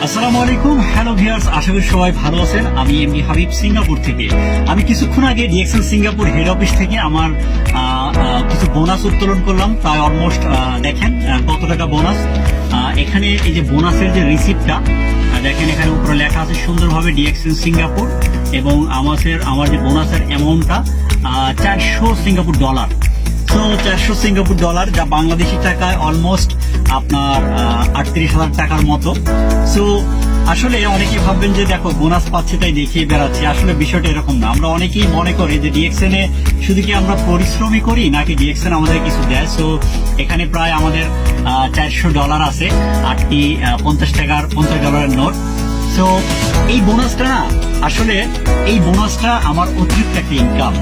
আসসালামু আলাইকুম, hello viewers, আশা করি সবাই ভালো আছেন। আমি এমনি হাবিব সিঙ্গাপুর থেকে। আমি কিছুক্ষণ আগে ডিএক্সএল সিঙ্গাপুর হেড অফিস থেকে আমার কিছু বোনাস উত্তোলন করলাম। প্রায় অলমোস্ট দেখেন কত টাকা বোনাস। এখানে এই যে বোনাসের যে রিসিপ্টটা দেখেন, এখানে উপরে লেখা আছে সুন্দরভাবে ডিএক্সএল সিঙ্গাপুর, এবং আমার যে বোনাসের অ্যামাউন্টটা 400 সিঙ্গাপুর ডলার। তো 400 সিঙ্গাপুর ডলার, যা বাংলাদেশি টাকায় অলমোস্ট আপনার 38,000 টাকার মতো। সো আসলে অনেকেই ভাববেন যে দেখো বোনাস পাচ্ছে তাই দেখিয়ে বেড়াচ্ছে, আসলে বিষয়টা এরকম না। আমরা অনেকেই মনে করি যে ডিএক্সএন এ শুধু কি আমরা পরিশ্রমই করি নাকি ডিএক্সএন আমাদের কিছু দেয়। সো এখানে প্রায় আমাদের 400 ডলার আছে, 8টি 50 ডলারের নোট। সো এই বোনাসটা না, আসলে এই বোনাসটা আমার অতিরিক্ত একটা ইনকাম।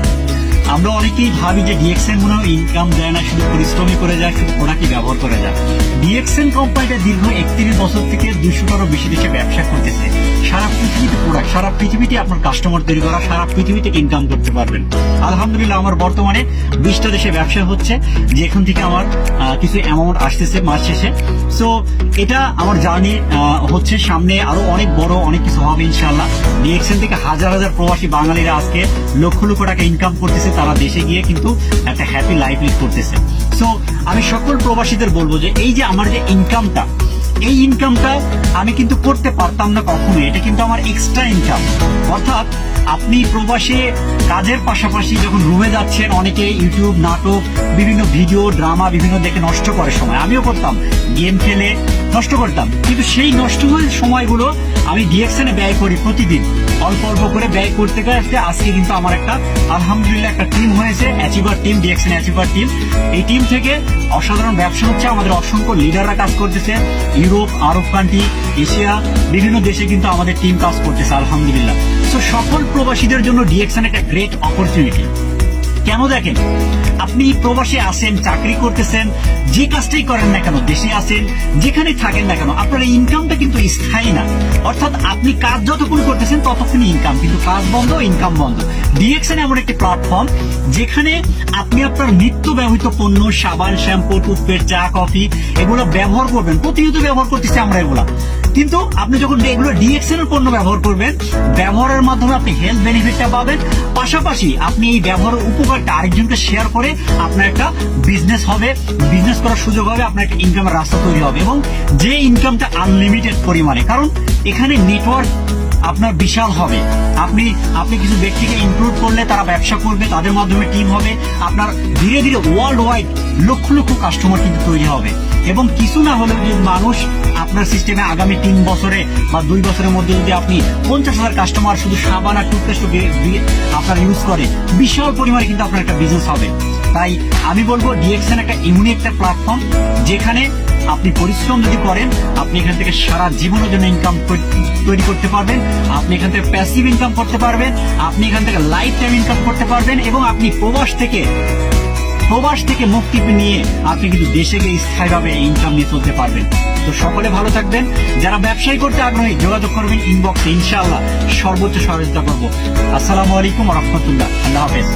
আমরা অনেকেই ভাবি যে ডিএক্সএন মনে হয় ইনকাম দেয় না, শুধু পরিশ্রমই করে যায়, শুধু প্রোডাক্টই ব্যবহার করে যায়। ডিএক্সএন কোম্পানিটা দীর্ঘ 31 বছর থেকে 200টারও বেশি দেশে ব্যবসা করতেছে। সারা পৃথিবীতে প্রোডাক্ট, সারা পৃথিবীতে আপনার কাস্টমার তৈরি করা, সারা পৃথিবীতে ইনকাম করতে পারবেন। আলহামদুলিল্লাহ, আমার বর্তমানে 20টা দেশে ব্যবসা হচ্ছে, যেখান থেকে আমার কিছু অ্যামাউন্ট আসতেছে মাস শেষে। সো এটা আমার জার্নি হচ্ছে, সামনে আরো অনেক বড় অনেক কিছু হবে ইনশাআল্লাহ। ডিএক্সএন থেকে হাজার হাজার প্রবাসী বাঙালিরা আজকে লক্ষ লক্ষ টাকা ইনকাম করতেছে, তারা দেশে গিয়ে কিন্তু একটা হ্যাপি লাইফ লিড করতেছে। সো আমি সকল প্রবাসীদের বলবো যে এই যে আমার যে ইনকামটা, এই ইনকামটা আমি কিন্তু করতে পারতাম না কখনো। এটা কিন্তু আমার এক্সট্রা ইনকাম। অর্থাৎ আপনি প্রবাসে কাজের পাশাপাশি যখন রুমে যাচ্ছেন, অনেকে ইউটিউব, নাটক, বিভিন্ন ভিডিও, ড্রামা বিভিন্ন দেখে নষ্ট করে সময়। আমিও করতাম, গেম খেলে নষ্ট করতাম, কিন্তু সেই নষ্ট হয়ে সময়গুলো আমি ডিএক্সএন এ ব্যয় করি প্রতিদিন। অল্প অল্প করে ব্যয় করতে করতে আজকে কিন্তু আমার একটা আলহামদুলিল্লাহ একটা টিম হয়েছে, achiever team, DXN achiever team. এই টিম থেকে অসাধারণ ব্যবসা হচ্ছে। আমাদের অসংখ্য লিডাররা কাজ করতেছে, ইউরোপ, আরব কান্ট্রি, এশিয়া, বিভিন্ন দেশে কিন্তু আমাদের টিম কাজ করতেছে আলহামদুলিল্লাহ। তো সকল প্রবাসীদের জন্য ডিএক্সএন একটা গ্রেট অপরচুনিটি। কেন দেখেন, আপনি প্রবাসে আসেন, চাকরি করতেছেন, যে কাজটাই করেন না কেন, দেশে আসেন, যেখানে থাকেন না কেন, আপনার ইনকামটা কিন্তু স্থায়ী না। অর্থাৎ আপনি কাজ যতক্ষণ করতেছেন ততক্ষণই ইনকাম, কিন্তু কাজ বন্ধ, ইনকাম বন্ধ। ডিএক্সএন এমন একটি প্ল্যাটফর্ম যেখানে আপনি আপনার নিত্য ব্যবহৃত পণ্য, সাবান, শ্যাম্পু, টুথপেস্ট, চা, কফি এগুলো ব্যবহার করবেন। প্রতিনিয়ত ব্যবহার করতেছি আমরা এগুলা, কিন্তু আপনি যখন এগুলো ডিএক্সএন এর পণ্য ব্যবহার করবেন, ব্যবহারের মাধ্যমে আপনি হেলথ বেনিফিটটা পাবেন, পাশাপাশি আপনি এই ব্যবহারের উপকারটা আরেকজনকে শেয়ার করে আপনার একটা বিজনেস হবে, বিজনেস করার সুযোগ হবে, আপনার একটা ইনকামের রাস্তা তৈরি হবে, এবং যে ইনকামটা আনলিমিটেড পরিমাণে। কারণ এখানে নেটওয়ার্ক আপনার বিশাল হবে। আপনি কিছু ব্যক্তিকে ইনক্লুড করলে তারা ব্যবসা করবে, তাদের মাধ্যমে টিম হবে, আপনার ধীরে ধীরে world wide lakh lakh customer কিন্তু তৈরি হবে। এবং কিছু না হলেও যদি মানুষ আপনার সিস্টেমে আগামী 3 বছরে বা 2 বছরের মধ্যে যদি আপনি 50,000 কাস্টমার শুধু সাবান আর টুথপেস্ট আপনার ইউজ করে, বিশাল পরিমাণে কিন্তু আপনার একটা বিজনেস হবে। তাই আমি বলবো ডিএক্সএন একটা ইউনিক একটা প্ল্যাটফর্ম, যেখানে আপনি পরিশ্রম যদি করেন, আপনি এখান থেকে সারা জীবনের জন্য ইনকাম তৈরি করতে পারবেন। আপনি এখান থেকে প্যাসিভ ইনকাম করতে পারবেন, আপনি এখান থেকে লাইফ টাইম ইনকাম করতে পারবেন, এবং আপনি প্রবাস থেকে মুক্তি নিয়ে আপনি কিন্তু দেশে গিয়ে স্থায়ীভাবে ইনকাম নিয়ে চলতে পারবেন। তো সকলে ভালো থাকবেন। যারা ব্যবসায়ী করতে আগ্রহী যোগাযোগ করবেন ইনবক্সে, ইনশাআল্লাহ সর্বোচ্চ সহযোগিতা করবো। আসসালামু আলাইকুম ওয়া রাহমাতুল্লাহ। আল্লাহ হাফেজ।